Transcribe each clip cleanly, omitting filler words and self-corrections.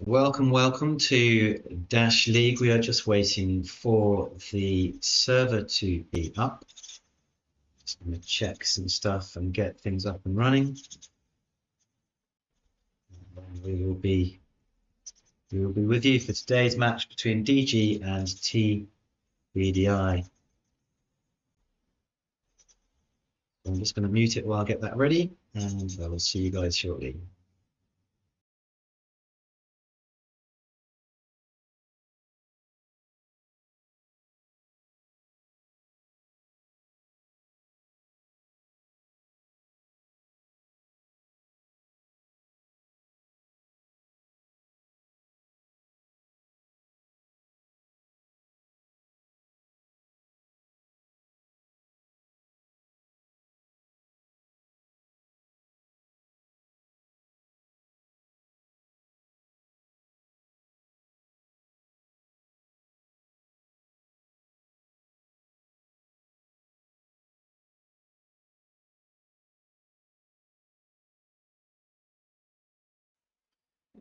Welcome to Dash League. We are just waiting for the server to be up. Just going to check some stuff and get things up and running. And we will be with you for today's match between DG and TBDi. I'm just going to mute it while I get that ready, and I will see you guys shortly.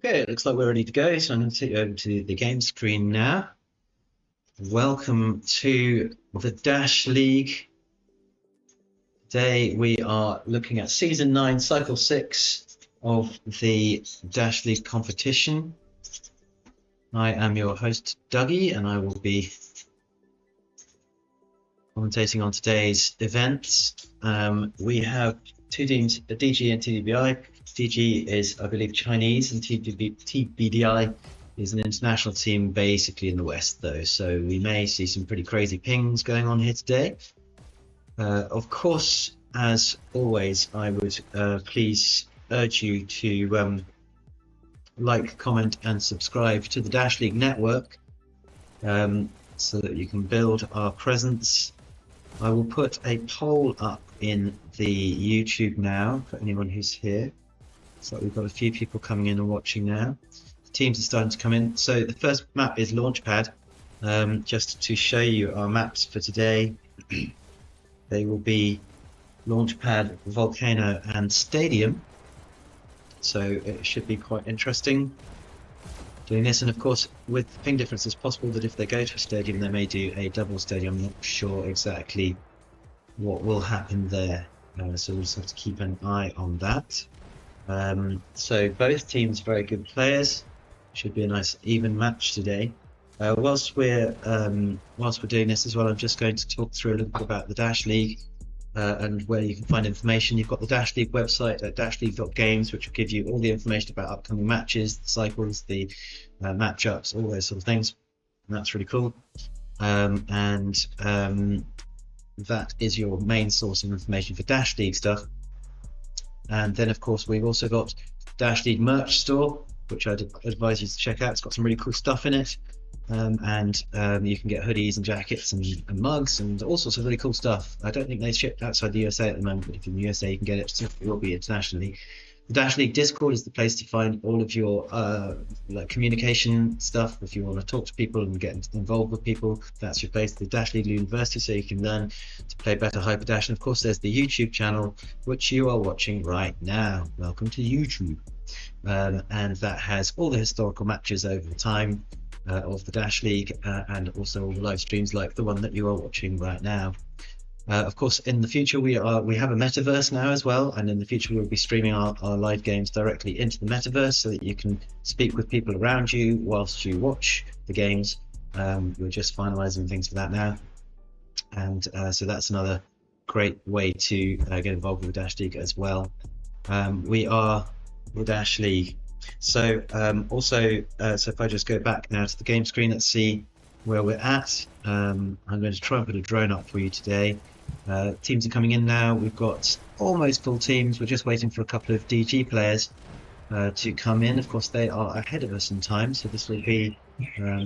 Okay, it looks like we're ready to go, so I'm going to take you over to the game screen now. Welcome to the Dash League. Today we are looking at Season 9, Cycle 6 of the Dash League competition. I am your host, Dougie, and I will be commentating on today's events. We have two teams, DG and TBDi. DG is, I believe, Chinese, and TBDi is an international team basically in the West, though. So we may see some pretty crazy pings going on here today. Of course, as always, I would please urge you to like, comment, and subscribe to the Dash League network so that you can build our presence. I will put a poll up in the YouTube now for anyone who's here. So we've got a few people coming in and watching now. The teams are starting to come in. So the first map is Launchpad. Just to show you our maps for today, they will be Launchpad, Volcano, and Stadium. So it should be quite interesting doing this. And of course, with ping difference, it's possible that if they go to a stadium, they may do a double stadium. I'm not sure exactly what will happen there. So we'll just have to keep an eye on that. So both teams very good players. Should be a nice even match today. Whilst we're doing this as well, I'm just going to talk through a little bit about the Dash League and where you can find information. You've got the Dash League website at dashleague.games, which will give you all the information about upcoming matches, the cycles, the matchups, all those sort of things. And that's really cool. That is your main source of information for Dash League stuff. And then, of course, we've also got Dash League merch store, which I'd advise you to check out. It's got some really cool stuff in it. You can get hoodies and jackets and mugs and all sorts of really cool stuff. I don't think they ship outside the USA at the moment, but if you're in the USA, you can get it. So it will be internationally. The Dash League Discord is the place to find all of your communication stuff. If you want to talk to people and get involved with people, that's your place. The Dash League University, so you can learn to play better Hyperdash. And of course, there's the YouTube channel, which you are watching right now. Welcome to YouTube. And that has all the historical matches over the time of the Dash League and also all the live streams like the one that you are watching right now. Of course, in the future we have a metaverse now as well, and in the future we'll be streaming our live games directly into the metaverse so that you can speak with people around you whilst you watch the games. We're just finalising things for that now, and so that's another great way to get involved with the Dash League as well. We are the Dash League. So so if I just go back now to the game screen, let's see where we're at. I'm going to try and put a drone up for you today. Teams are coming in now. We've got almost full teams. We're just waiting for a couple of DG players to come in. Of course, they are ahead of us in time, so this will be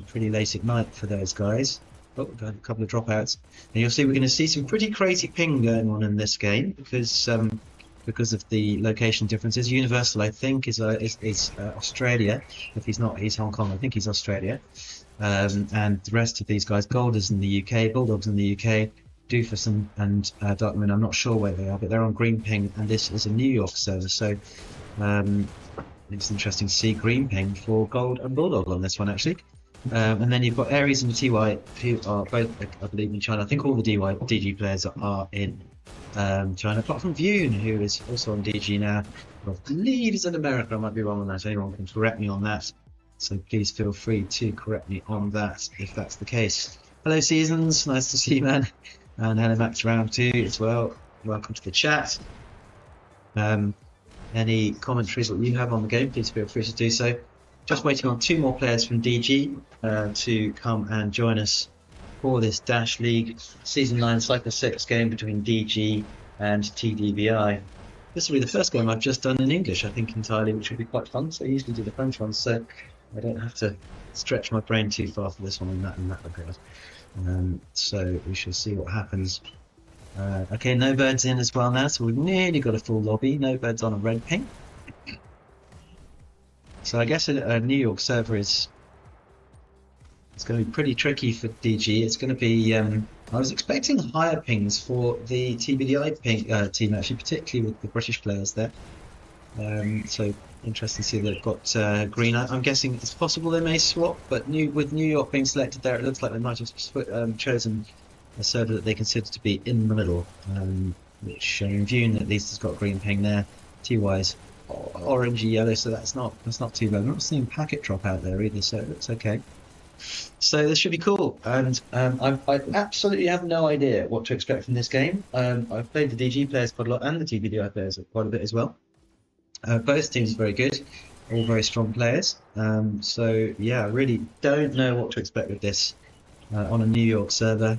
pretty late at night for those guys. Oh, we've got a couple of dropouts. And you'll see we're going to see some pretty crazy ping going on in this game because of the location differences. Universal, I think, is Australia. If he's not, he's Hong Kong. I think he's Australia. And the rest of these guys, Gold is in the UK, Bulldog's in the UK, Doofus and Darkman, I'm not sure where they are, but they're on green ping, and this is a New York server. So It's interesting to see green ping for Gold and Bulldog on this one, actually. And then you've got Aries and TY, who are both, I believe, in China. I think all the DG players are in China, apart from Vune, who is also on DG now. I believe he's in America. I might be wrong on that. Anyone can correct me on that. So please feel free to correct me on that if that's the case. Hello, Seasons. Nice to see you, man. And hello, Max Round 2 as well. Welcome to the chat. Any commentaries that you have on the game, please feel free to do so. Just waiting on 2 more players from DG to come and join us for this Dash League Season 9 Cycle 6 game between DG and TBDi. This will be the first game I've just done in English, I think, entirely, which will be quite fun. So I usually do the French ones, so I don't have to stretch my brain too far for this one in that regard. So we shall see what happens. Okay, No Bird's in as well now, so we've nearly got a full lobby. No Bird's on a red ping. So I guess a New York server it's going to be pretty tricky for DG. It's going to be, I was expecting higher pings for the TBDi team, actually, particularly with the British players there. So interesting to see they've got green. I'm guessing it's possible they may swap, but with New York being selected there, it looks like they might have chosen a server that they consider to be in the middle, which in Vune at least has got green ping there. TY's orangey yellow, so that's not too bad. I'm not seeing packet drop out there either, so it's okay. So this should be cool, and I absolutely have no idea what to expect from this game. I've played the DG players quite a lot and the TBDi players quite a bit as well. Both teams are very good, all very strong players. So yeah, I really don't know what to expect with this on a New York server.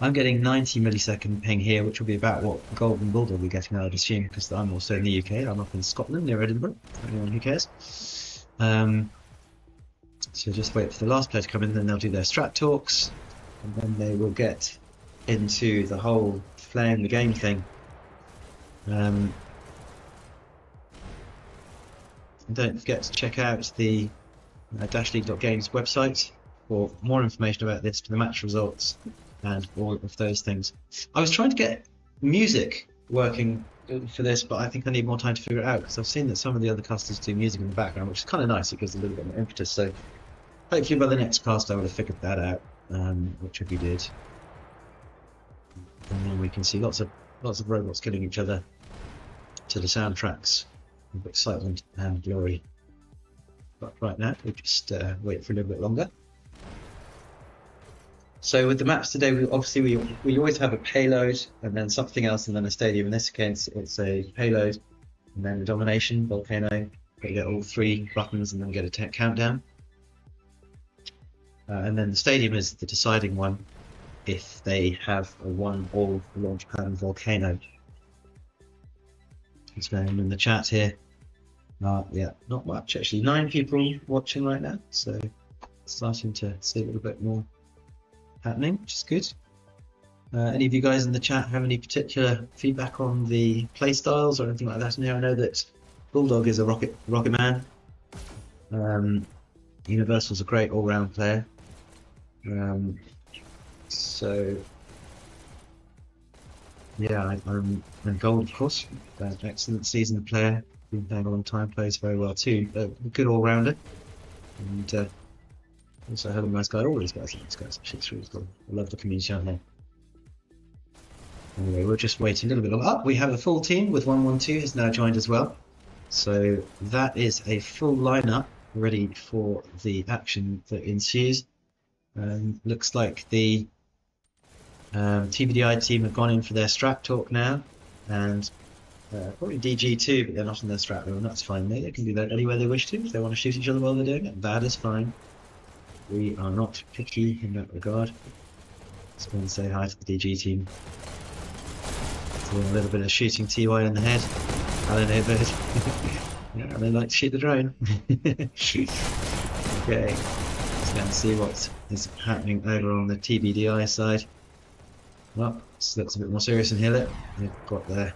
I'm getting 90 millisecond ping here, which will be about what Golden Bulldog will be getting, I would assume, because I'm also in the UK. I'm up in Scotland, near Edinburgh. Anyone who cares. So just wait for the last player to come in, then they'll do their strat talks, and then they will get into the whole playing the game thing. And don't forget to check out the dashleague.games website for more information about this, for the match results, and all of those things. I was trying to get music working for this, but I think I need more time to figure it out, because I've seen that some of the other casters do music in the background, which is kind of nice. It gives a little bit more impetus. So hopefully by the next cast I would have figured that out, which if you did, and then we can see lots of robots killing each other to the soundtracks of excitement and glory. But right now we'll just wait for a little bit longer. So with the maps today, we always have a payload and then something else and then a stadium. In this case, it's a payload and then a domination, Volcano. You get all 3 buttons and then get a countdown. And then the stadium is the deciding one if they have a 1-all Launchpad and Volcano. What's going on in the chat here? Yeah, not much actually. 9 people watching right now, so starting to see a little bit more happening, which is good. Any of you guys in the chat have any particular feedback on the play styles or anything like that? Now I know that Bulldog is a rocket man. Universal's a great all-round player. So yeah, I'm Gold, of course. Excellent seasoned player. Been playing a long time. Plays very well too. A good all-rounder. And also a hell of a nice guy. All these guys are nice guys. It's really cool. I love the community out there. Anyway, we're just waiting a little bit longer. We have a full team with 112 has now joined as well. So that is a full lineup ready for the action that ensues. Looks like the TBDi team have gone in for their strat talk now, and probably DG too, but they're not in their strat room. That's fine. They can do that anywhere they wish to. If they want to shoot each other while they're doing it, that is fine. We are not picky in that regard. Let's go and say hi to the DG team. Doing a little bit of shooting TY in the head. Hello, neighbours. Yeah, they like to shoot the drone. Okay. Let's see what is happening over on the TBDi side. Well, this looks a bit more serious in here. Look, they've got their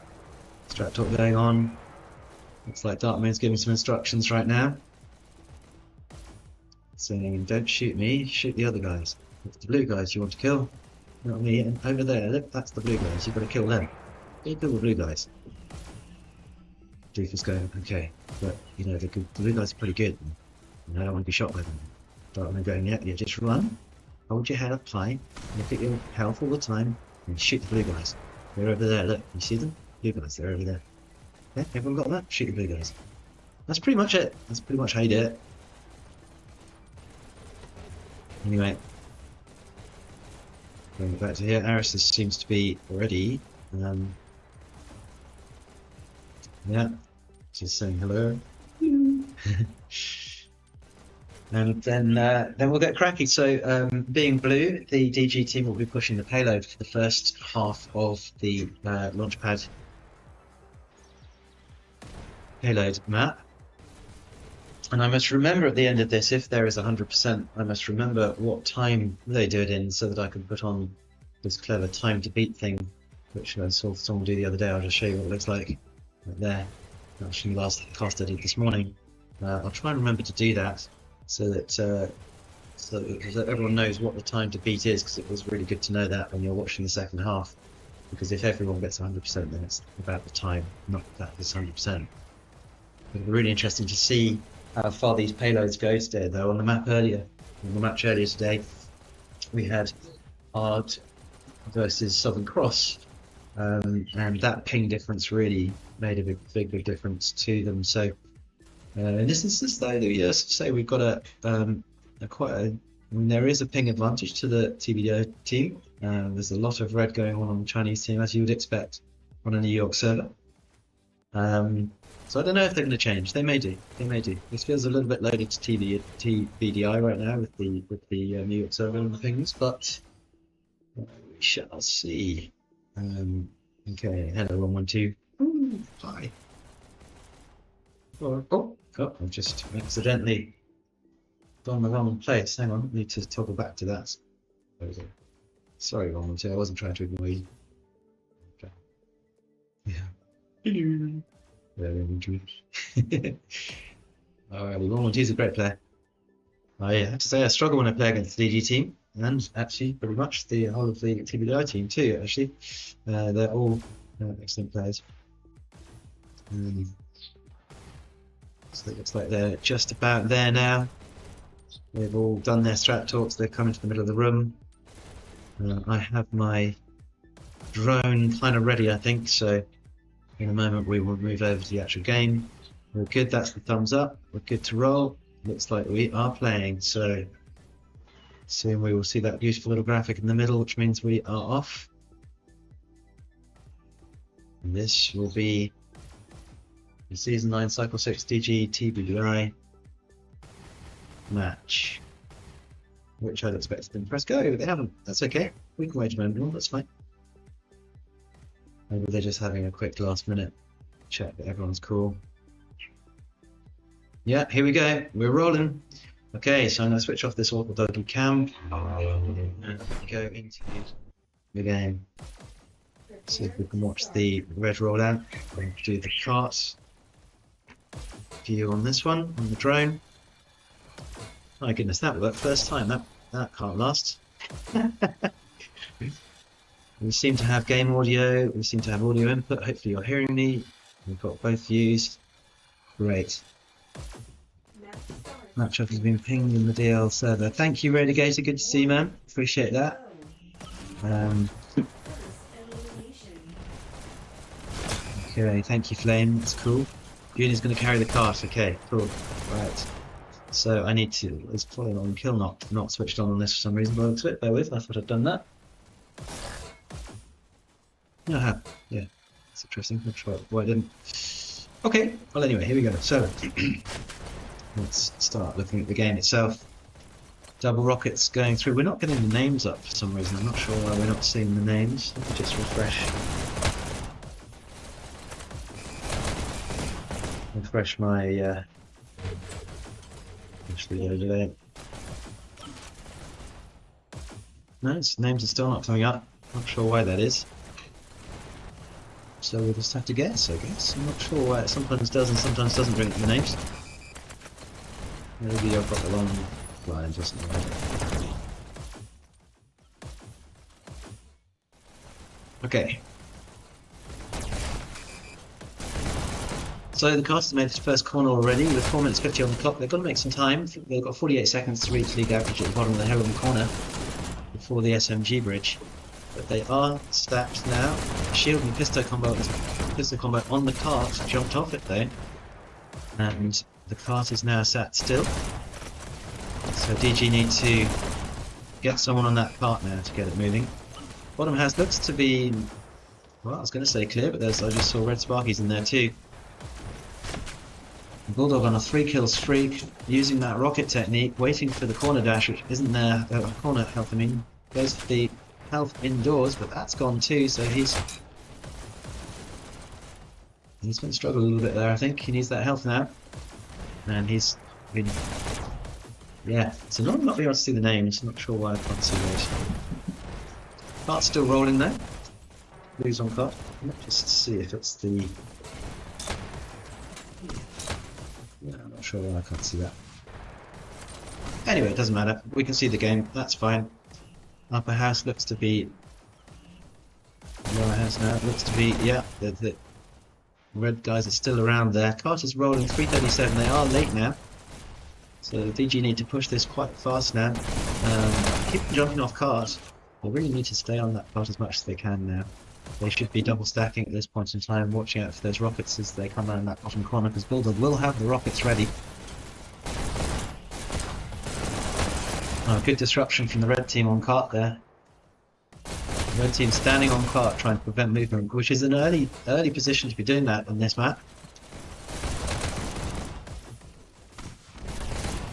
strat talk going on. Looks like Darkman's giving some instructions right now, saying, "Don't shoot me, shoot the other guys. It's the blue guys you want to kill, not me." And over there, look, that's the blue guys. You've got to kill them. You kill the blue guys. Doofus going, okay, but you know the blue guys are pretty good. And I don't want to be shot by them. But I'm going, yeah, just run, hold your head up high, look at your health all the time, and shoot the blue guys. They're over there. Look, you see them? Blue guys, they're over there. Yeah, everyone got that? Shoot the blue guys. That's pretty much it. That's pretty much how you do it. Anyway, going back to here, Aris seems to be ready. Yeah, just saying hello. And then we'll get cracking. So, being blue, the DG team will be pushing the payload for the first half of the Launchpad payload map. And I must remember at the end of this, if there is 100%, I must remember what time they do it in so that I can put on this clever time to beat thing, which I saw someone do the other day. I'll just show you what it looks like right there. Actually, last cast I did this morning. I'll try and remember to do that so that everyone knows what the time to beat is, because it was really good to know that when you're watching the second half. Because if everyone gets 100%, then it's about the time, not that it's 100%. It'll be really interesting to see how far these payloads go today, though. On the match earlier today, we had Hard versus Southern Cross, and that ping difference really made a big difference to them. So in this instance, though, yes, say we've got there is a ping advantage to the TBDi team. There's a lot of red going on the Chinese team, as you would expect on a New York server. So I don't know if they're going to change. They may do. This feels a little bit loaded to TBDi right now with the New York server and the pings, but we shall see. Okay, hello 112. Hi. Oh, I've just accidentally gone the wrong place. Hang on, I need to toggle back to that. Sorry, 112. I wasn't trying to ignore you. Okay. Yeah. Hello. Very intrigued. Alright, 112 is a great player. I have to say I struggle when I play against the DG team, and actually pretty much the whole of the TBDi team too, actually. They're all excellent players. So it looks like they're just about there now. They've all done their strat talks, they're coming to the middle of the room. I have my drone kind of ready, I think, so in a moment we will move over to the actual game. We're good, that's the thumbs up, we're good to roll. Looks like we are playing, so soon we will see that beautiful little graphic in the middle, which means we are off. And this will be the Season 9 Cycle 6 DG TBDi match, which I'd expected them to press go, but they haven't. That's okay, we can wait a moment, that's fine. Maybe they're just having a quick last minute check that everyone's cool. Yeah, here we go, we're rolling. Okay, so I'm going to switch off this awful Dougi cam and go into the game. See if we can watch the red roll out. I'm going to do the chart view on this one, on the drone. My goodness, that worked first time, that can't last. We seem to have game audio, we seem to have audio input, hopefully you're hearing me. We've got both views. Great. Matchup has been pinged in the DL server. Thank you, Radigator, good to see you, man. Appreciate that. Okay, thank you, Flame, that's cool. Uni's going to carry the cart, okay, cool. Right. So I need to, it's probably on kill not switched on this for some reason, but I'll bear with, I thought I'd done that. Yeah, that's interesting. Not sure why I didn't. Okay, well anyway, here we go. So let's start looking at the game itself. Double rockets going through. We're not getting the names up for some reason. I'm not sure why we're not seeing the names. Let me just refresh my actually no, its names are still not coming up. Not sure why that is. So we'll just have to guess, I guess. I'm not sure why it sometimes does and sometimes doesn't bring up the names. Maybe I've got the long line just now. Okay. So the cast has made its first corner already with 4 minutes 50 on the clock. They've got to make some time. They've got 48 seconds to reach league average at the bottom of the Heron corner before the SMG bridge. But they are stacked now. Shield and pistol combo on the cart, jumped off it though. And the cart is now sat still. So DG need to get someone on that cart now to get it moving. Bottom house looks to be, well, I was going to say clear, but I just saw red sparkies in there too. Bulldog on a 3-kill streak, using that rocket technique, waiting for the corner dash, which isn't there. Corner health, I mean, goes for the health indoors, but that's gone too, so he's going to struggle a little bit there, I think. He needs that health now. And he's been, yeah, so not being able to see the names, I'm not sure why I can't see those. Cart's still rolling there. Blues on cart. Let's just see if it's the, yeah, I'm not sure why I can't see that. Anyway, it doesn't matter. We can see the game. That's fine. Upper house looks to be, lower house now looks to be, yeah, the red guys are still around there. Cart is rolling 3:37. They are late now, so DG need to push this quite fast now. Keep jumping off cart. They really need to stay on that cart as much as they can now. They should be double stacking at this point in time, watching out for those rockets as they come around that bottom corner, because Bulldog will have the rockets ready. Oh, good disruption from the red team on cart there. The red team standing on cart trying to prevent movement, which is an early position to be doing that on this map.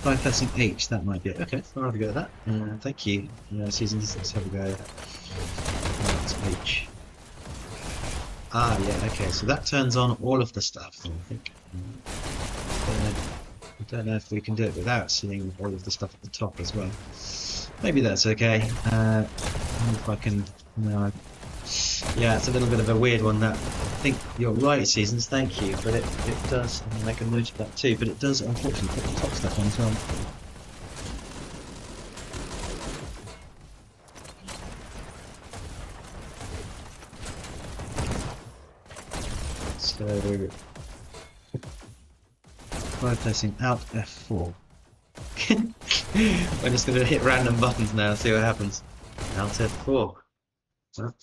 5 pressing H, that might be it. Okay, I'll have a go at that. Thank you, Seasons. Let's have a go. That's H. Ah, yeah, okay, so that turns on all of the stuff, I think. I don't know if we can do it without seeing all of the stuff at the top as well. Maybe that's okay. If I can, no. Yeah, it's a little bit of a weird one. That, I think you're right, Seasons. Thank you, but it does. I can make a note of that too. But it does, unfortunately, put the top stuff on as well. So, pressing out F4. We're just going to hit random buttons now, see what happens. Alt F4. Well,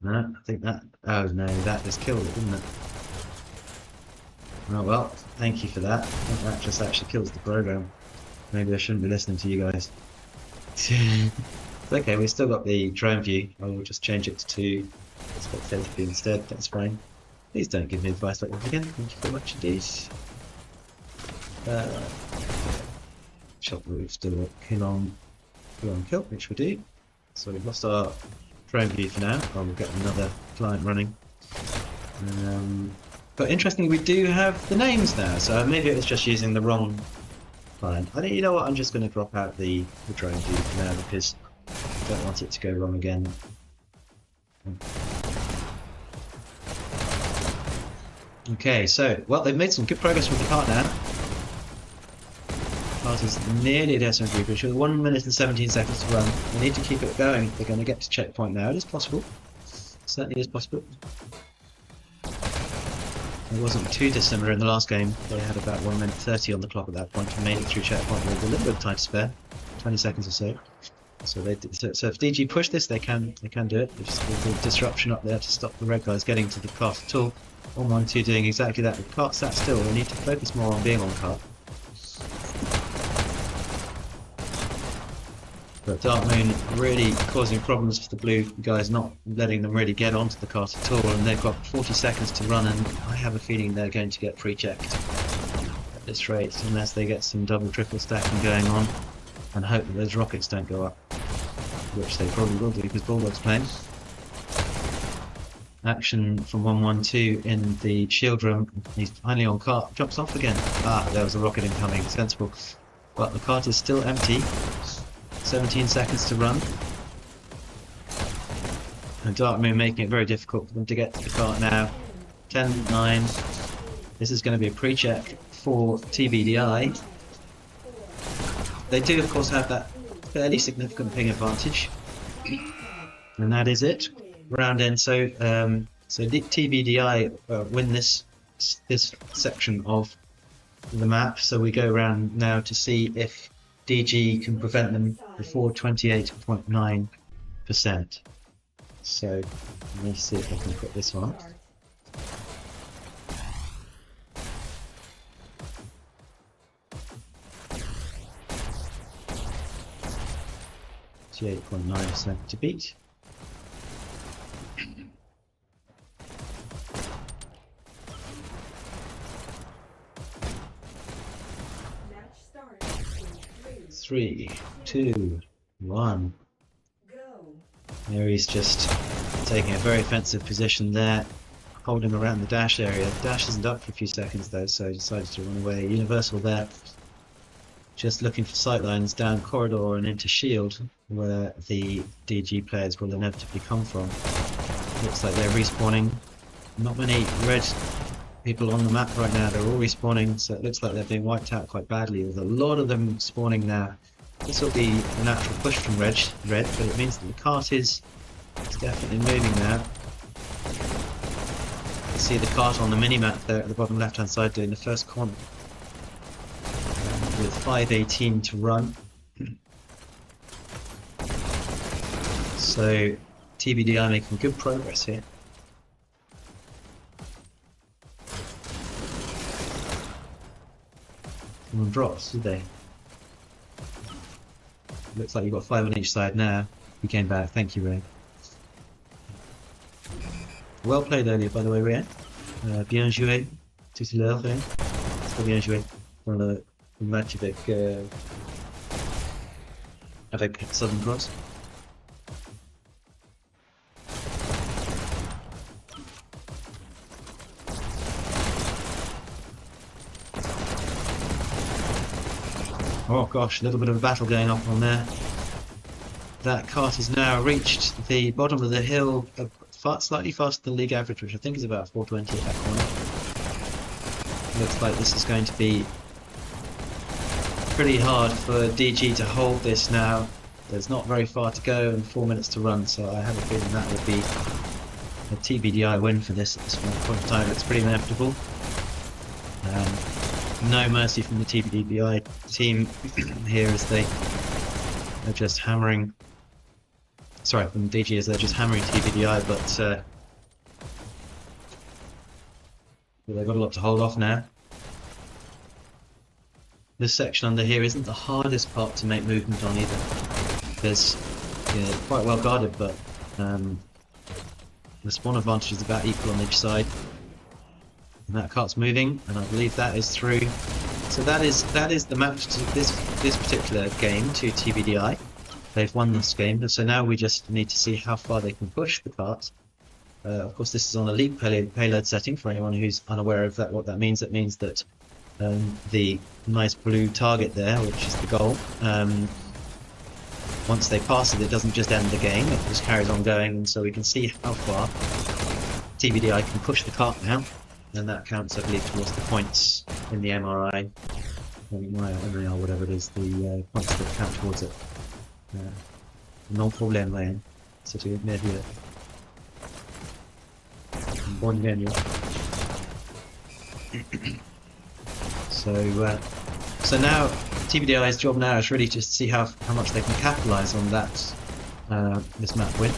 no, I think that. Oh no, that just killed it, didn't it? Oh well, thank you for that. I think that just actually kills the program. Maybe I shouldn't be listening to you guys. It's okay, we've still got the drone view. I will just change it to spectator view instead, that's fine. Please don't give me advice like that again, thank you very much indeed. Shot we've still got kill on kill, which we do. So we've lost our drone view for now. We'll get another client running. But interestingly, we do have the names now, so maybe it was just using the wrong client. I think, you know what, I'm just going to drop out the drone view for now because I don't want it to go wrong again. Okay, so, well, they've made some good progress with the cart now. The cart is nearly at SMG bridge with 1 minute and 17 seconds to run. They need to keep it going. They're going to get to checkpoint now. It is possible. Certainly is possible. It wasn't too dissimilar in the last game. They had about 1 minute 30 on the clock at that point and made it through checkpoint with a little bit of time to spare, 20 seconds or so. So they so if DG push this, they can do it. They just put a disruption up there to stop the red guys getting to the cart at all. 112 doing exactly that. The cart sat still. We need to focus more on being on cart. But Dark Moon really causing problems for the blue guys, not letting them really get onto the cart at all, and they've got 40 seconds to run, and I have a feeling they're going to get pre-checked at this rate, unless they get some double triple stacking going on, and hope that those rockets don't go up, which they probably will do because Bulldog's playing. Action from 112 in the shield room. He's finally on cart, jumps off again. Ah, there was a rocket incoming, sensible. But the cart is still empty. 17 seconds to run. And Dark Moon making it very difficult for them to get to the cart now. 10, 9. This is going to be a pre-check for TBDi. They do, of course, have that fairly significant ping advantage. And that is it. Round end. So TBDi win this this section of the map. So we go around now to see if DG can prevent them before 28.9%. So let me see if I can put this on. 28.9% to beat. Three, two, one. There he's just taking a very offensive position there, holding around the dash area. The dash isn't up for a few seconds though, so he decided to run away. Universal there, just looking for sightlines down corridor and into shield, where the DG players will inevitably come from. Looks like they're respawning. Not many red people on the map right now, they're all respawning, so it looks like they're being wiped out quite badly. There's a lot of them spawning now. This will be a natural push from red, but it means that the cart is definitely moving now. You see the cart on the mini-map there at the bottom left-hand side doing the first corner. With 5:18 to run. So TBDi making good progress here. Someone drops, did they? Looks like you've got 5 on each side now. You came back, thank you, Ray. Well played earlier, by the way, Ray. Bien joué tout à l'heure, Ray. Très bien joué dans le match avec Southern Cross. Oh gosh, a little bit of a battle going on there. That cart has now reached the bottom of the hill, slightly faster than league average, which I think is about 420 at that corner. Looks like this is going to be pretty hard for DG to hold this now. There's not very far to go and 4 minutes to run, so I have a feeling that will be a TBDi win for this at this point in time. It's pretty inevitable. No mercy from the TBDi team here as they are just hammering. Sorry, from DG as they're just hammering TBDi, but they've got a lot to hold off now. This section under here isn't the hardest part to make movement on either. There's quite well guarded, but the spawn advantage is about equal on each side. And that cart's moving, and I believe that is through. So that is the match to this particular game to TBDi. They've won this game, so now we just need to see how far they can push the cart. Of course, this is on a elite payload setting for anyone who's unaware of that. What that means that the nice blue target there, which is the goal, once they pass it, it doesn't just end the game; it just carries on going, and so we can see how far TBDi can push the cart now. And that counts, I believe, towards the points in the MRI, or MRI, whatever it is, the points that count towards it. Non problème, Ryan. C'est une merveille. Bonne gagnant. So now TBDi's job now is really just to see how much they can capitalise on that this map win.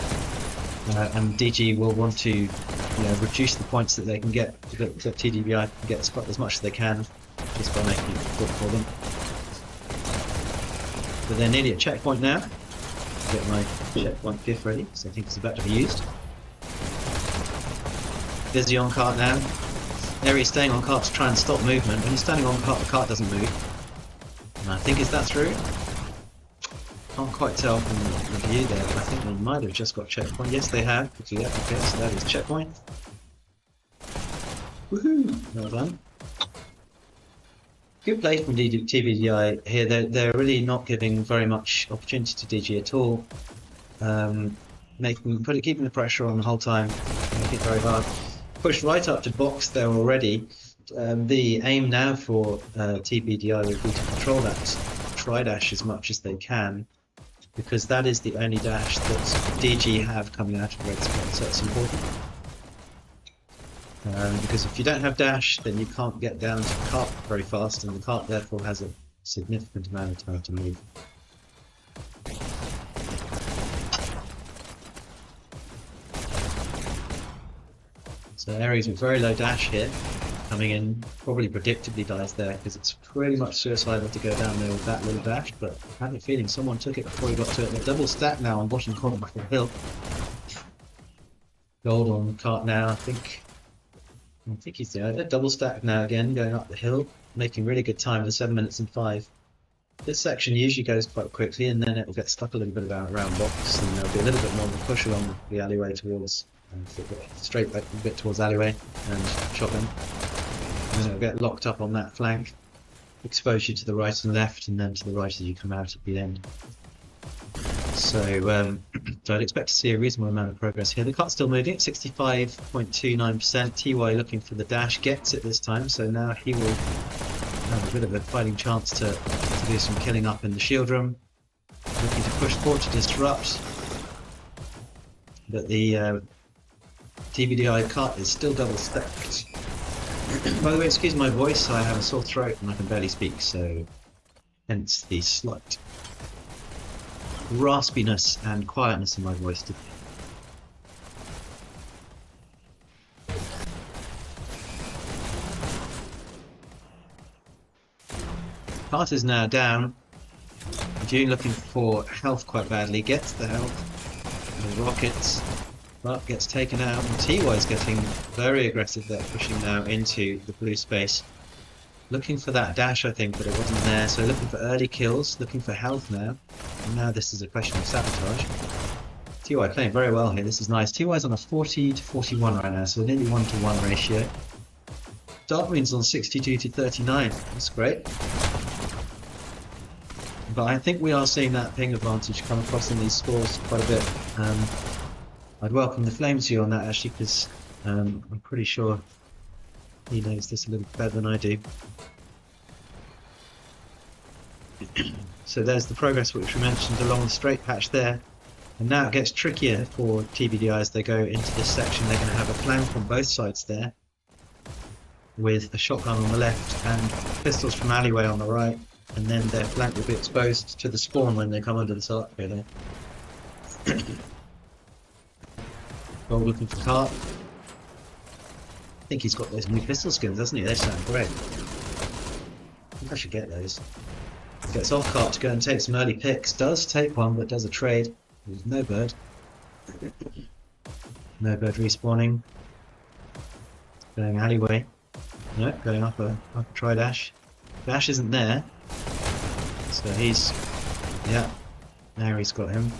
And DG will want to reduce the points that they can get, that TBDi can get as much as they can, just by making it difficult for them. But they're nearly at checkpoint now. Get my checkpoint GIF ready, because I think it's about to be used. Busy on cart now. There he's staying on cart to try and stop movement. When he's standing on cart, the cart doesn't move. And I think, is that through? Can't quite tell from the view there, but I think they might have just got checkpoint. Yes, they have. Yeah, okay, so that is checkpoint. Woohoo! Well done. Good play from TBDi here. They're really not giving very much opportunity to DG at all. Keeping the pressure on the whole time, making it very hard. Pushed right up to box there already. The aim now for TBDi will be to control that tri-dash as much as they can, because that is the only dash that DG have coming out of red spot, so it's important. Because if you don't have dash, then you can't get down to the cart very fast, and the cart therefore has a significant amount of time to move. So Ares with very low dash here, coming in, probably predictably dies there, because it's pretty much suicidal to go down there with that little dash, but I have a feeling someone took it before he got to it. They're double stacked now on bottom corner of the hill. Gold on the cart now, I think he's there. They're double stacked now again, going up the hill, making really good time with 7 minutes and 5. This section usually goes quite quickly, and then it will get stuck a little bit around box, and there'll be a little bit more of a push along the alleyway towards, straight back a bit towards alleyway and shotgun. And then it'll get locked up on that flank, expose you to the right and left, and then to the right as you come out at the end. So, so I'd expect to see a reasonable amount of progress here. The cart's still moving at 65.29%. TY looking for the dash, gets it this time, so now he will have a bit of a fighting chance to do some killing up in the shield room. Looking to push forward to disrupt, but the TBDi cart is still double stacked. By the way, excuse my voice, I have a sore throat and I can barely speak, so hence the slight raspiness and quietness in my voice today. Cart is now down. Dune looking for health quite badly, gets the health. The rockets, but gets taken out. And TY is getting very aggressive there, pushing now into the blue space. Looking for that dash, I think, but it wasn't there. So looking for early kills, looking for health now. And now this is a question of sabotage. TY playing very well here. This is nice. TY's on a 40-41 right now, so nearly 1-to-1 ratio. Darkwing's on 62-39. That's great. But I think we are seeing that ping advantage come across in these scores quite a bit. I'd welcome the Flames view on that actually, because I'm pretty sure he knows this a little better than I do. So there's the progress which we mentioned along the straight patch there. And now it gets trickier for TBDi as they go into this section. They're going to have a flank on both sides there, with a shotgun on the left and pistols from alleyway on the right. And then their flank will be exposed to the spawn when they come under this archway there. Gold looking for cart. I think he's got those new pistol skins, hasn't he? They sound great. I think I should get those. Gets off cart to go and take some early picks. Does take one, but does a trade. There's no bird. No bird respawning. Going alleyway. No, going up a try dash. Dash isn't there. So he's, yeah, now he's got him.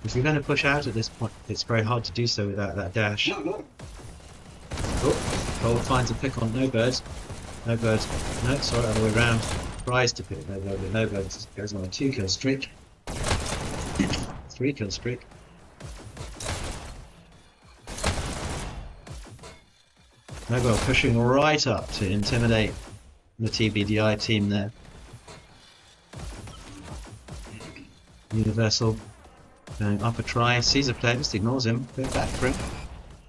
If you're going to push out at this point, it's very hard to do so without that dash. Oh, Gold finds a pick on no bird. No bird. No, sorry, other way around. Tries to pick no bird, but no bird goes on a 2-kill streak. 3-kill streak. Nobel pushing right up to intimidate the TBDi team there. Universal going up a try, sees a player, just ignores him, go back for him.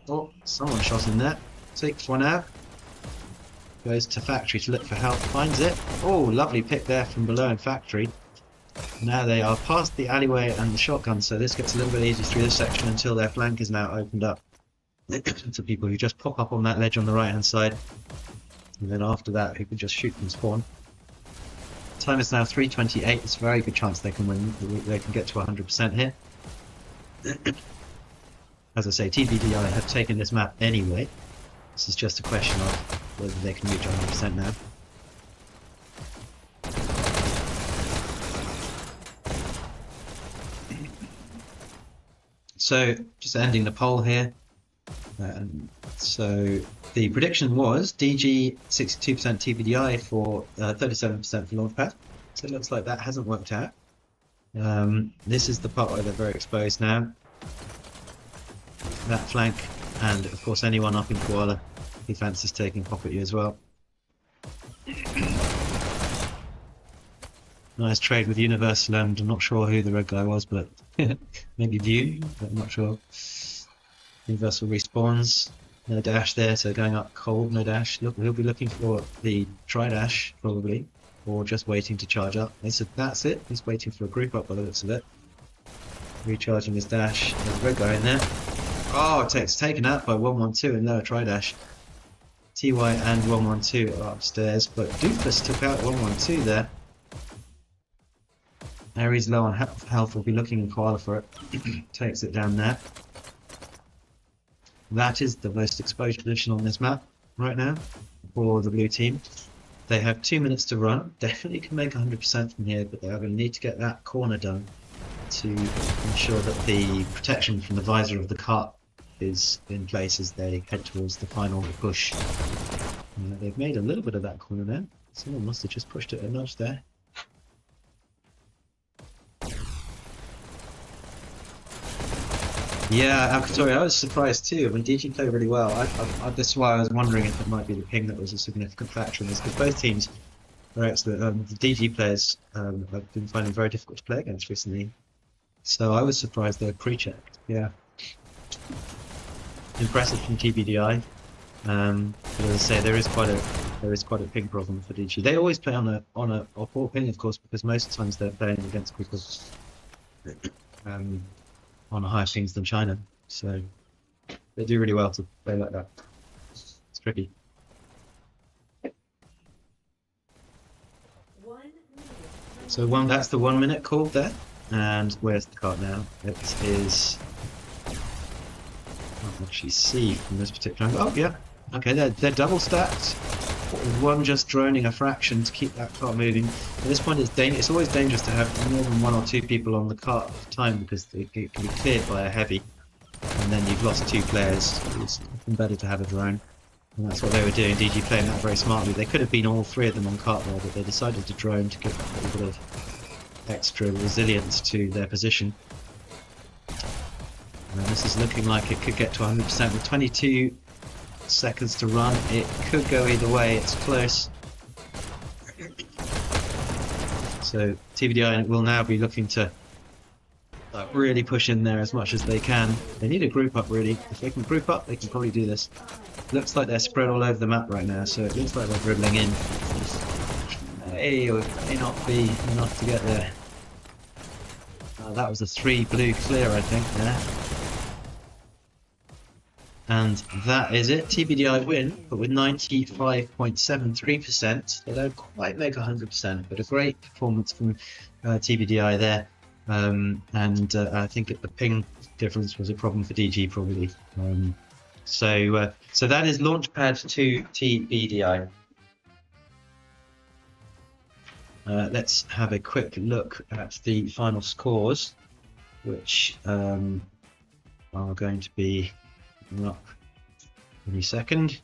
Oh, someone shot him there. Takes one out. Goes to factory to look for help, finds it. Oh, lovely pick there from below in factory. Now they are past the alleyway and the shotgun, so this gets a little bit easier through this section until their flank is now opened up to people who just pop up on that ledge on the right hand side, and then after that who can just shoot from spawn. Time is now 3:28. It's a very good chance they can win. They can get to 100% here. As I say, TBDi have taken this map anyway. This is just a question of whether they can reach 100% now. So just ending the poll here. So the prediction was DG 62% TBDi for 37% for Launchpad. So it looks like that hasn't worked out. This is the part where they're very exposed now. That flank, and of course anyone up in Koala who fancies taking pop at you as well. Nice trade with Universal, and I'm not sure who the red guy was, but maybe View, but I'm not sure. Universal respawns. No dash there, so going up cold, no dash. Look, he'll be looking for the try dash, probably, or just waiting to charge up. That's it. He's waiting for a group up by the looks of it. Recharging his dash. There's a red guy in there. Oh, it's taken out by 112 and no try dash. TY and 112 are upstairs, but Doofus took out 112 there. Aries low on health, will be looking in koala for it. Takes it down there. That is the most exposed position on this map right now for the blue team. They have 2 minutes to run. Definitely can make 100% from here, but they are going to need to get that corner done to ensure that the protection from the visor of the cart is in place as they head towards the final push. They've made a little bit of that corner now. Someone must have just pushed it a nudge there. Yeah, Alcatori, I was surprised too. I mean, DG played really well. That's why I was wondering if it might be the ping that was a significant factor in this, because both teams are excellent. The DG players have been finding it very difficult to play against recently. So I was surprised they were pre-checked. Yeah. Impressive from TBDi. But as I say, there is quite a ping problem for DG. They always play on a poor ping, of course, because most times they're playing against people on higher pings than China. So they do really well to play like that. It's tricky. So that's the 1 minute call there. And where's the card now? It is. I can't actually see from this particular angle. Oh yeah, okay, they're double stacked. One just droning a fraction to keep that cart moving. At this point, it's always dangerous to have more than 1 or 2 people on the cart at a time, because it can be cleared by a heavy, and then you've lost 2 players. It's often better to have a drone, and that's what they were doing. DG playing that very smartly. They could have been all 3 of them on cart there, but they decided to drone to give a little bit of extra resilience to their position. And this is looking like it could get to 100% with 22 seconds to run. It could go either way. It's close. So TBDi will now be looking to really push in there as much as they can. They need a group up, really. If they can group up, they can probably do this. Looks like they're spread all over the map right now, so it looks like they're dribbling in. It may not be enough to get there. That was a 3 blue clear, I think, there. And that is it. TBDi win, but with 95.73%. They don't quite make 100%, but a great performance from TBDi there. I think the ping difference was a problem for DG, probably. So that is Launchpad to TBDi. Let's have a quick look at the final scores, which are going to be up any second.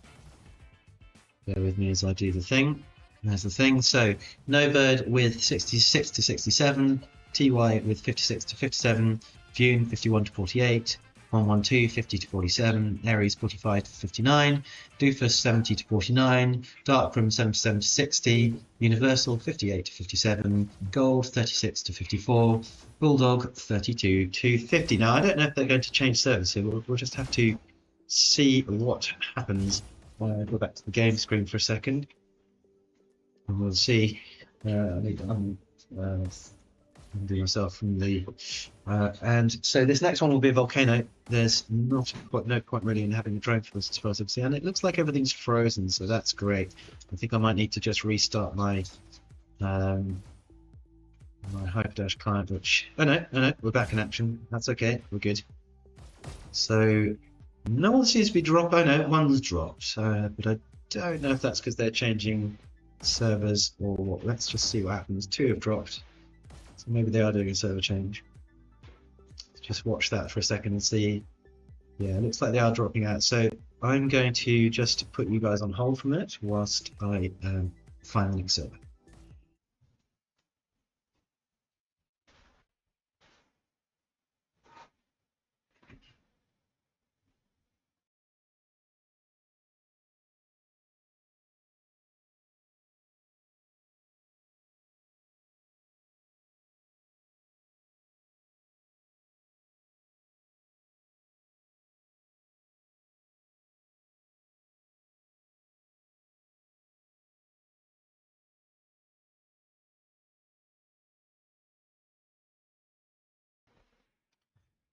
Bear with me as I do the thing. There's the thing. So Snowbird with 66 to 67, TY with 56 to 57, June 51 to 48, 112 50 to 47, Aries 45 to 59, Doofus 70 to 49, Darkroom 77 to 60, Universal 58 to 57, Gold 36 to 54, Bulldog 32 to 50. Now I don't know if they're going to change service here. We'll just have to see what happens. I'll go back to the game screen for a second, and we'll see. I need to undo myself from the. And so this next one will be a volcano. There's no point really in having a drone for this, as far as I can see, and it looks like everything's frozen, so that's great. I think I might need to just restart my my Hyperdash client. Which no, we're back in action. That's okay. We're good. So. No one seems to be dropped. Oh no, one's dropped. But I don't know if that's because they're changing servers or what. Let's just see what happens. 2 have dropped. So maybe they are doing a server change. Let's just watch that for a second and see. Yeah, it looks like they are dropping out. So I'm going to just put you guys on hold for a minute whilst I find the next server.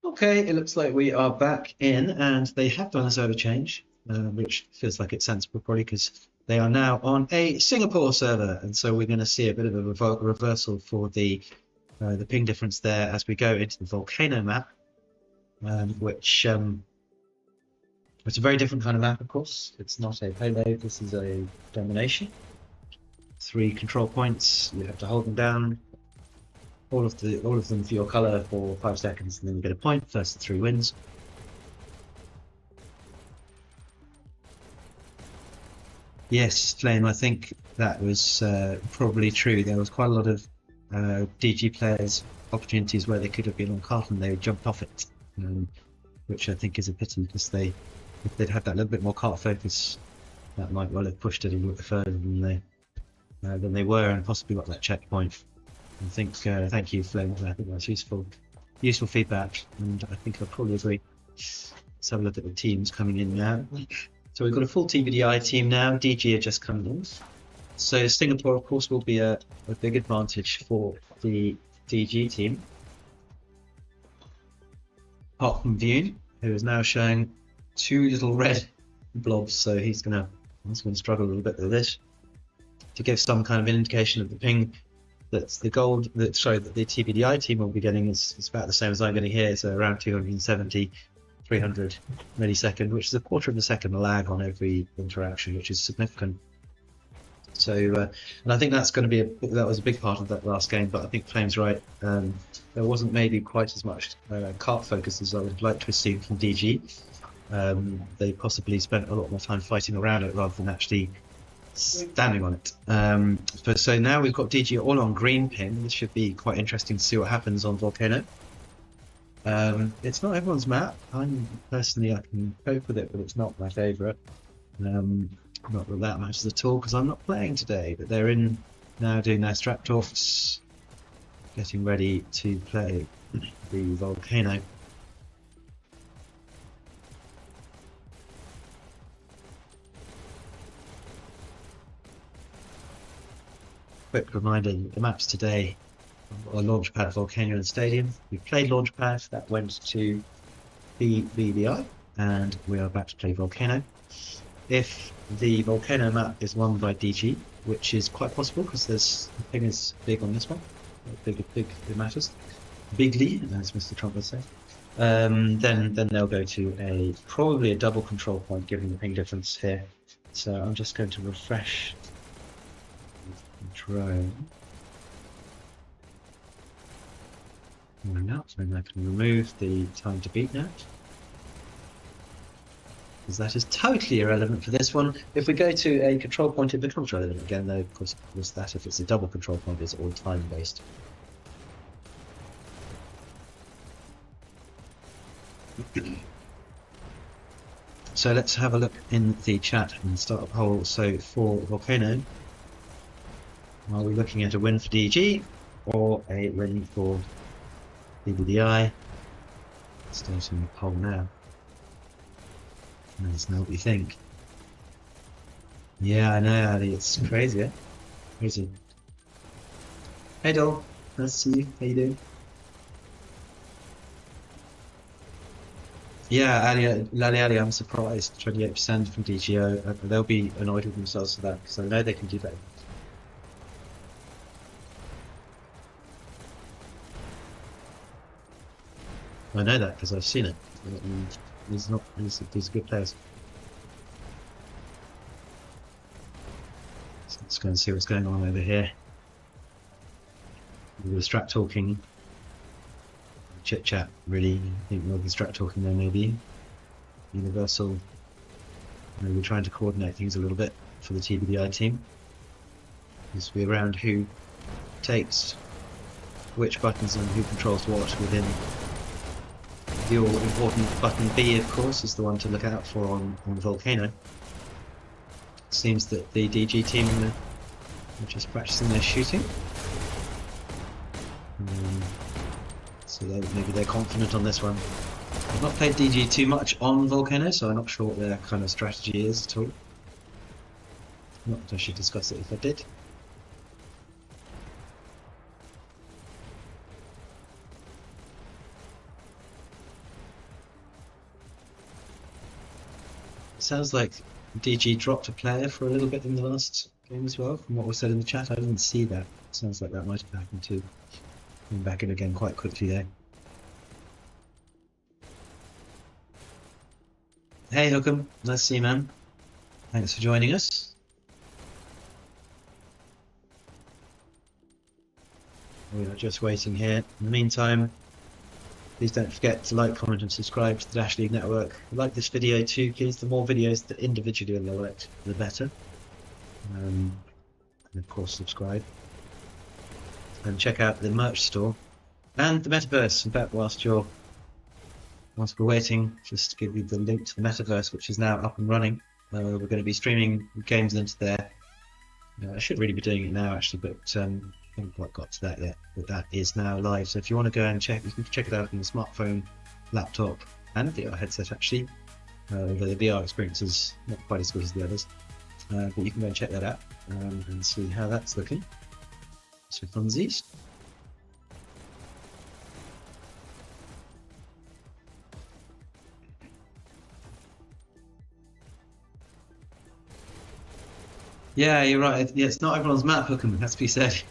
Okay, it looks like we are back in, and they have done a server change, which feels like it's sensible probably because they are now on a Singapore server, and so we're going to see a bit of a reversal for the ping difference there as we go into the Volcano map, which it's a very different kind of map, of course. It's not a payload. This is a domination. 3 control points. You have to hold them down. All of them for your colour for 5 seconds, and then you get a point. First 3 wins. Yes, Flame, I think that was probably true. There was quite a lot of DG players opportunities where they could have been on cart and they jumped off it, which I think is a pity because if they'd had that little bit more cart focus, that might well have pushed it a little bit further than they were, and possibly got that checkpoint. I think thank you, Flame. I think that's useful feedback, and I think I'll probably agree. Let's have a look at the teams coming in now. So we've got a full TBDi team now. DG are just coming in. So Singapore, of course, will be a big advantage for the DG team. Apart from Vune, who is now showing 2 little red blobs, so he's gonna struggle a little bit with this. To give some kind of indication of the ping, that's the gold that the TBDi team will be getting is about the same as I'm getting here, so around 270, 300 millisecond, which is a quarter of a second lag on every interaction, which is significant. So, and I think that's going to be that was a big part of that last game. But I think Flame's right. There wasn't maybe quite as much cart focus as I would like to have seen from DG. They possibly spent a lot more time fighting around it rather than actually standing on it. But so now we've got DG all on green pin. This should be quite interesting to see what happens on Volcano. It's not everyone's map. I can cope with it, but it's not my favourite. Not that matters at all because I'm not playing today. But they're in now doing their strap talks, getting ready to play the Volcano. Quick reminder, the maps today are Launchpad, Volcano and Stadium. We played Launchpad, that went to TBDi, and we are about to play Volcano. If the Volcano map is won by DG, which is quite possible because the ping is big on this one, big it matters, bigly, as Mr. Trump would say, then they'll go to probably a double control point given the ping difference here. So I'm just going to refresh drone. And then I can remove the time to beat net, because that is totally irrelevant for this one. If we go to a control point, it becomes relevant again, though, of course, that if it's a double control point, it's all time based. So let's have a look in the chat and start a poll. So for Volcano, are we looking at a win for DG or a win for TBDi? Starting the poll now. Let us know what you think. Yeah, I know, Ali, it's crazy, eh? Crazy. Hey, Dol. Nice to see you. How you doing? Yeah, Ali, I'm surprised. 28% from DGO. They'll be annoyed with themselves for that because I know they can do better. I know that because I've seen it. These are good players. So let's go and see what's going on over here. With the strat talking, chit chat. Really, I think we'll be strat talking there. Maybe universal. Maybe trying to coordinate things a little bit for the TBDi team. This will be around who takes which buttons and who controls what within. The all-important button B, of course, is the one to look out for on Volcano. It seems that the DG team are just practicing their shooting. So maybe they're confident on this one. I've not played DG too much on Volcano, so I'm not sure what their kind of strategy is at all. Not that I should discuss it if I did. sounds like DG dropped a player for a little bit in the last game as well, from what was said in the chat. I didn't see that. Sounds like that might have happened too. Coming back in again quite quickly there. Hey Hookham, nice to see you, man. Thanks for joining us. We are just waiting here. In the meantime, please don't forget to like, comment and subscribe to the Dash League Network. Like this video too, please. The more videos that individually are liked, the better. And of course subscribe. And check out the merch store and the metaverse. In fact, whilst we're waiting, just to give you the link to the metaverse, which is now up and running. We're going to be streaming games into there. I should really be doing it now actually, but haven't quite got to that yet, but that is now live. So if you want to go and check, you can check it out on the smartphone, laptop, and VR headset actually. Although the VR experience is not quite as good as the others, but you can go and check that out and see how that's looking. So funsies. Yeah, you're right. Yeah, it's not everyone's map, Hookham, has to be said.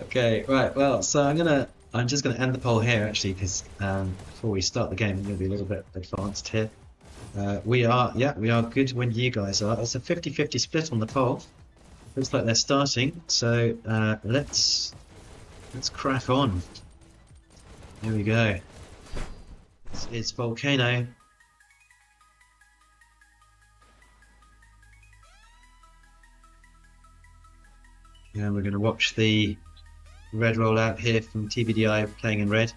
Okay, right. Well, so I'm just gonna end the poll here actually, because before we start the game, I'm gonna be a little bit advanced here. We are good when you guys are. It's a 50-50 split on the poll. Looks like they're starting. So let's crack on. Here we go. It's Volcano. And we're going to watch the red rollout here from TBDi playing in red.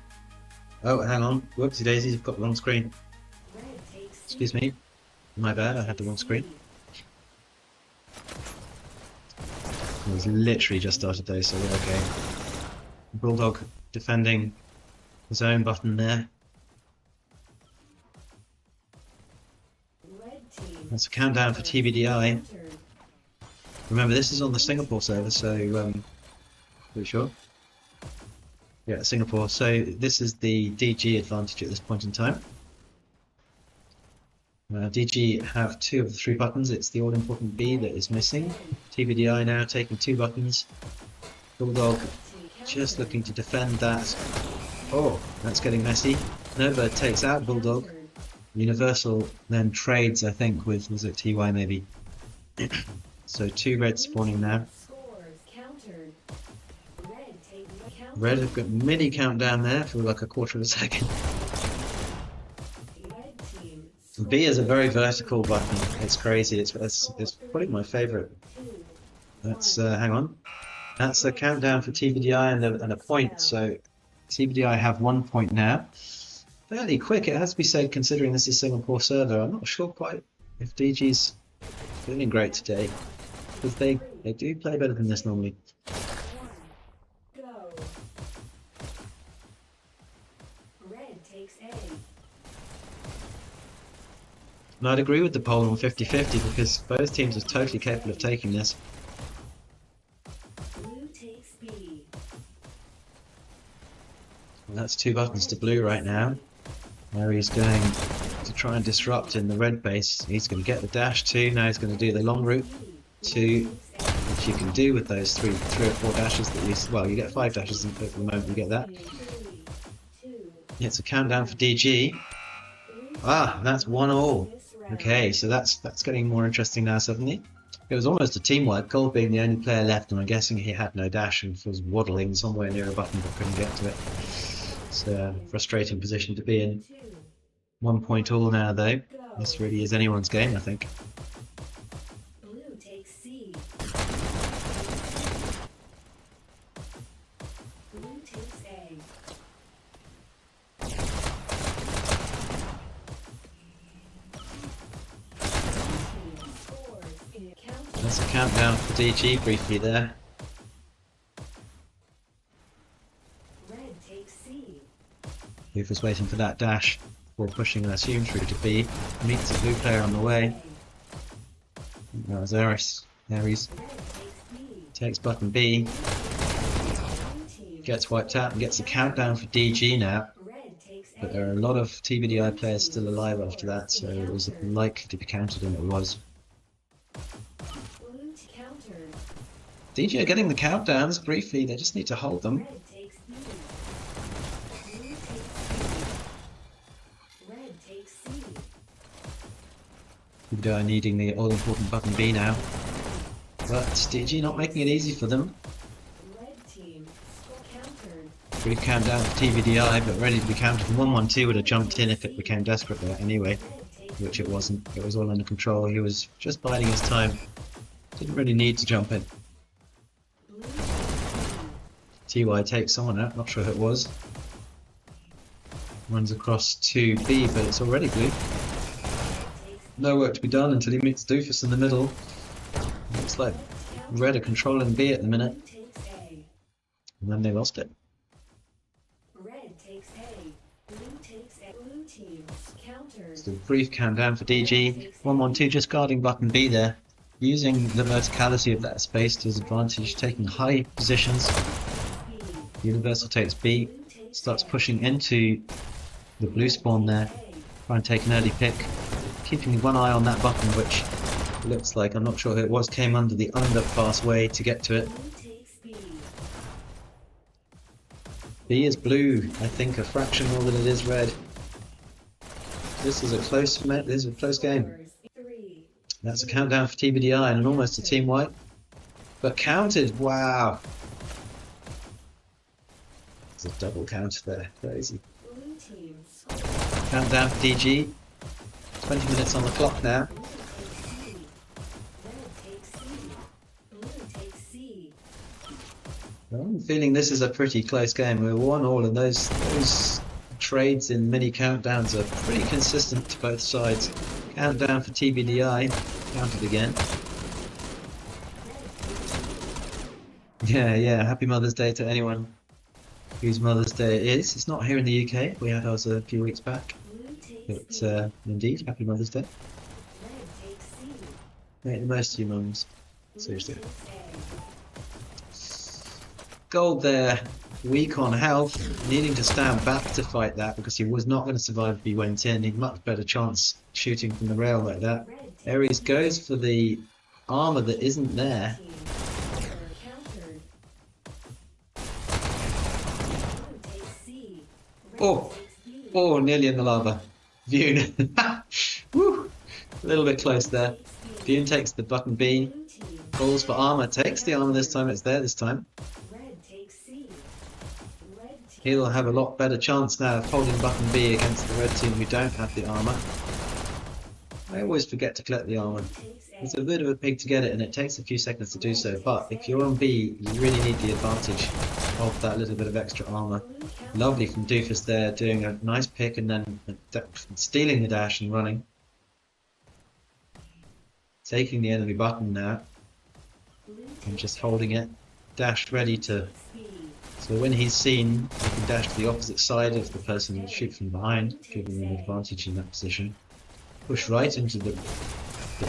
Oh, hang on. Whoopsie daisies, I've got the wrong screen. Excuse me. My bad, I had the wrong screen. It was literally just started though, so we're okay. Bulldog defending his own button there. That's a countdown for TBDi. Remember, this is on the Singapore server, so pretty sure. Yeah, Singapore. So this is the DG advantage at this point in time. DG have 2 of the 3 buttons. It's the all-important B that is missing. TBDi now taking 2 buttons. Bulldog just looking to defend that. Oh, that's getting messy. Nova takes out Bulldog. Universal then trades, I think, with, was it TY maybe? So 2 red spawning now. Red have got mini countdown there for like a quarter of a second. B is a very vertical button. It's crazy. It's probably my favourite. That's hang on. That's a countdown for TBDi and a point. So TBDi have 1 point now. Fairly quick, it has to be said, considering this is Singapore server. I'm not sure quite if DG's feeling great today, because they do play better than this normally. And I'd agree with the poll on 50-50 because both teams are totally capable of taking this. Well, that's 2 buttons to blue right now. There he's going to try and disrupt in the red base. He's going to get the dash too. Now he's going to do the long route to, which you can do with those 3 or 4 dashes that you, well, you get 5 dashes at the moment, you get that. Yeah, it's a countdown for DG. Ah, that's 1-all. Okay, so that's getting more interesting now suddenly. It was almost a team wipe, Gold being the only player left, and I'm guessing he had no dash and was waddling somewhere near a button but couldn't get to it. It's a frustrating position to be in. 1 point all now though. This really is anyone's game, I think. Blue takes C. Blue takes A. That's a countdown for DG briefly there. Red takes C. Hoover's waiting for that dash before pushing, I assume, through to B. Meets a blue player on the way. There's Ares. Ares takes button B. Gets wiped out and gets a countdown for DG now. Red takes but there are a lot of TBDi players still alive after that, so it was likely to be counted, and it was. Blue countered. DG are getting the countdowns briefly, they just need to hold them. Red takes B. Blue takes B. Red takes C. TBDi needing the all-important button B now, but DG not making it easy for them. Red team countered. Brief countdown for TBDi, but ready to be countered. 1-1-2 would have jumped in if it became desperate there anyway, Red takes which it wasn't. It was all under control. He was just biding his time. Didn't really need to jump in. blue takes B. TY takes someone out, not sure who it was. Runs across to B, but it's already blue. Red takes No work to be done until he meets Doofus in the middle. Looks like Red are controlling B at the minute, Blue takes A. and then they lost it. Red takes A. Blue takes A. Blue team countered. Just a brief countdown for DG. 1-1-2 just guarding button B there. Using the verticality of that space to his advantage, taking high positions. B. Universal takes B, Blue takes starts A. pushing into the blue spawn there. Try and take an early pick. Keeping one eye on that button, which looks like, I'm not sure who it was, came under the underpass way to get to it. Blue takes B. B is blue, I think a fraction more than it is red. This is a close game. Scores 3. That's a countdown for TBDi and almost a team wipe. But counted, wow. It's a double count there, crazy. Blue team Countdown for DG. 20 minutes on the clock now. Blue takes C. Red takes C. Blue takes C. I'm feeling this is a pretty close game. We're 1-1, and those trades in mini countdowns are pretty consistent to both sides. Countdown for TBDi. Counted again. Yeah. Happy Mother's Day to anyone whose Mother's Day it is. It's not here in the UK. We had ours a few weeks back. Blue takes But B. indeed, Happy Mother's Day. Red takes C. Make the most of your mums. Blue Seriously. takes Gold there, weak on health, needing to stand back to fight that because he was not going to survive if he went in. He'd much better chance shooting from the rail like that. A. Red takes Ares goes for the armor that isn't there. team countered. Blue takes C. Red Oh. takes B. Oh, nearly in the lava. Vune. Woo! A little bit close there. Takes B. Vune takes the button B, Blue team. calls for armor, takes the armor this time, it's there this time. Red takes C. Red team. He'll have a lot better chance now of holding button B against the red team who don't have the armor. I always forget to collect the armor. Takes A. It's a bit of a pig to get it, and it takes a few seconds to do so, but if you're on B, you really need the advantage of that little bit of extra armor. Blue countered. Lovely from Doofus there, doing a nice pick and then stealing the dash and running. Taking the enemy button now, Blue and just holding it. Dash ready to, takes B. so when he's seen, he can dash to the opposite side of the person who shoots from behind, giving him an advantage in that position. Push right into the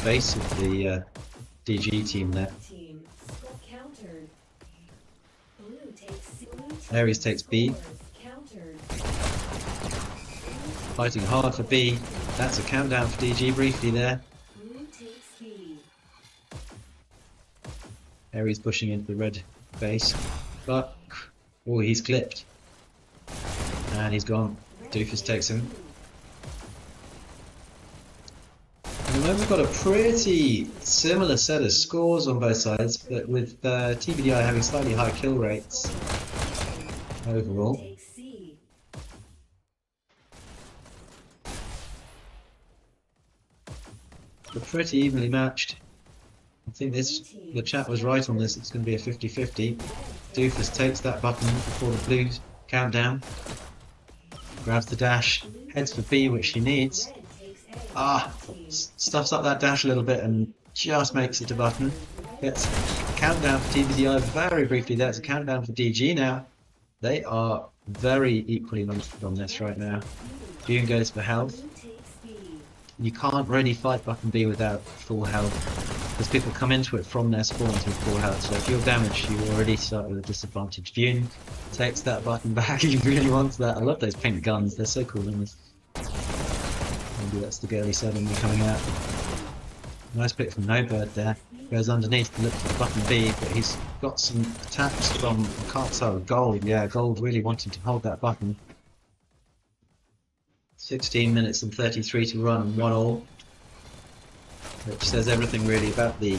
base of the DG team there. Team countered. Blue takes C. Blue team Ares takes B. scores. Countered. Fighting hard for B. That's a countdown for DG briefly there. Blue takes B. Ares pushing into the red base. But, oh, he's clipped. And he's gone. Doofus takes him. And then we've got a pretty similar set of scores on both sides, but with TBDi having slightly higher kill rates overall. Takes C. They're pretty evenly matched. I think the chat was right on this, it's going to be a 50-50. Doofus takes that button before the blue countdown. Grabs the dash, heads for B, which he needs. Red takes A. Ah, stuffs up that dash a little bit and just makes it to button. Gets a countdown for TBDi very briefly. That's a countdown for DG now. They are very equally launched on this right now. Vune goes for health. Blue takes B. You can't really fight button B without full health. because people come into it from their spawns with full health. So if you're damaged, you already start with a disadvantage. Vune takes that button back. He really wants that. I love those pink guns. They're so cool in this. Maybe that's the girly suddenly coming out. Nice pick from No Bird there. Goes underneath to look for button B, but he's got some attacks from, I can't tell, Gold. Yeah, Gold really wanting to hold that button. 16 minutes and 33 to run, 1-all. Which says everything really about the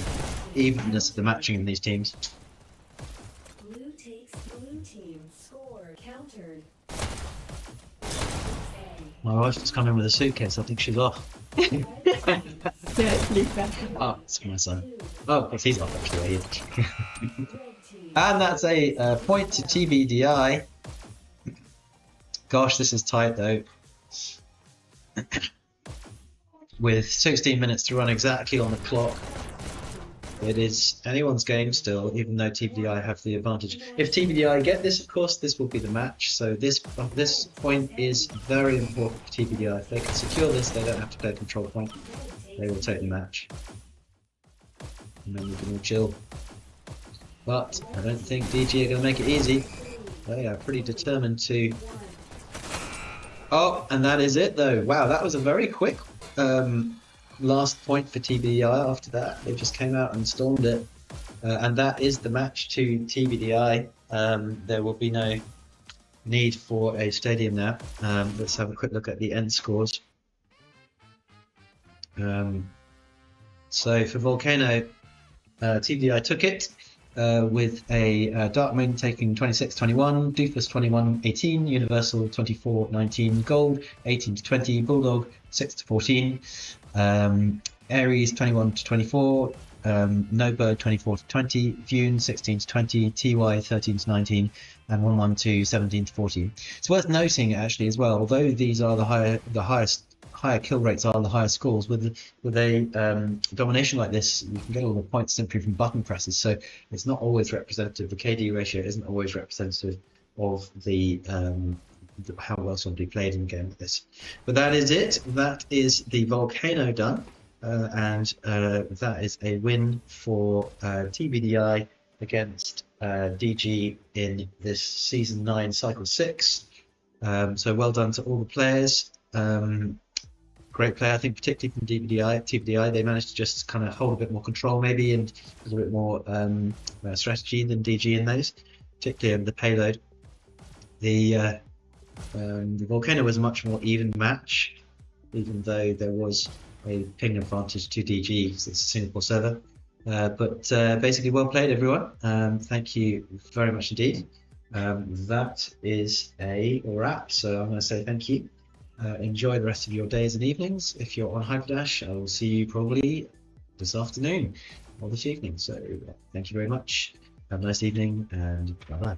evenness of the matching in these teams. Blue team score countered. My wife's just come in with a suitcase. I think she's off. Yeah, it's Lisa. Oh, it's my son. Oh, yes, he's off actually. And that's a point to TBDi. Gosh, this is tight though. With 16 minutes to run exactly on the clock. It is anyone's game still, even though TBDi have the advantage. If TBDi get this, of course, this will be the match. So this point is very important for TBDi. If they can secure this, they don't have to play a control point. They will take the match. And then we can all chill. But I don't think DG are going to make it easy. They are pretty determined to... Oh, and that is it though. Wow, that was a very quick last point for TBDi. After that, they just came out and stormed it. And that is the match to TBDi. There will be no need for a stadium now. Let's have a quick look at the end scores. So for Volcano, TBDi took it with a Dark Moon taking 26-21, Doofus 21-18, Universal 24-19, Gold 18-20, Bulldog 6-14, Aries 21-24, No Bird 24-20, Vune 16-20, TY 13-19, and 112 17-14. It's worth noting actually as well, although these are the higher kill rates are the higher scores, with a domination like this, you can get all the points simply from button presses, so it's not always representative. The KD ratio isn't always representative of the how well somebody played in a game like this. But that is it. That is the Volcano done, and that is a win for TBDi against DG in this Season 9 Cycle 6. So well done to all the players. Great play, I think, particularly from TBDi. They managed to just kind of hold a bit more control maybe, and a little bit more strategy than DG in those, particularly in the payload. The Volcano was a much more even match, even though there was a ping advantage to DG because it's a Singapore server. But basically, well played, everyone. Thank you very much indeed. That is a wrap, so I'm going to say thank you. Enjoy the rest of your days and evenings. If you're on Hyperdash, I will see you probably this afternoon or this evening. So thank you very much. Have a nice evening and bye-bye.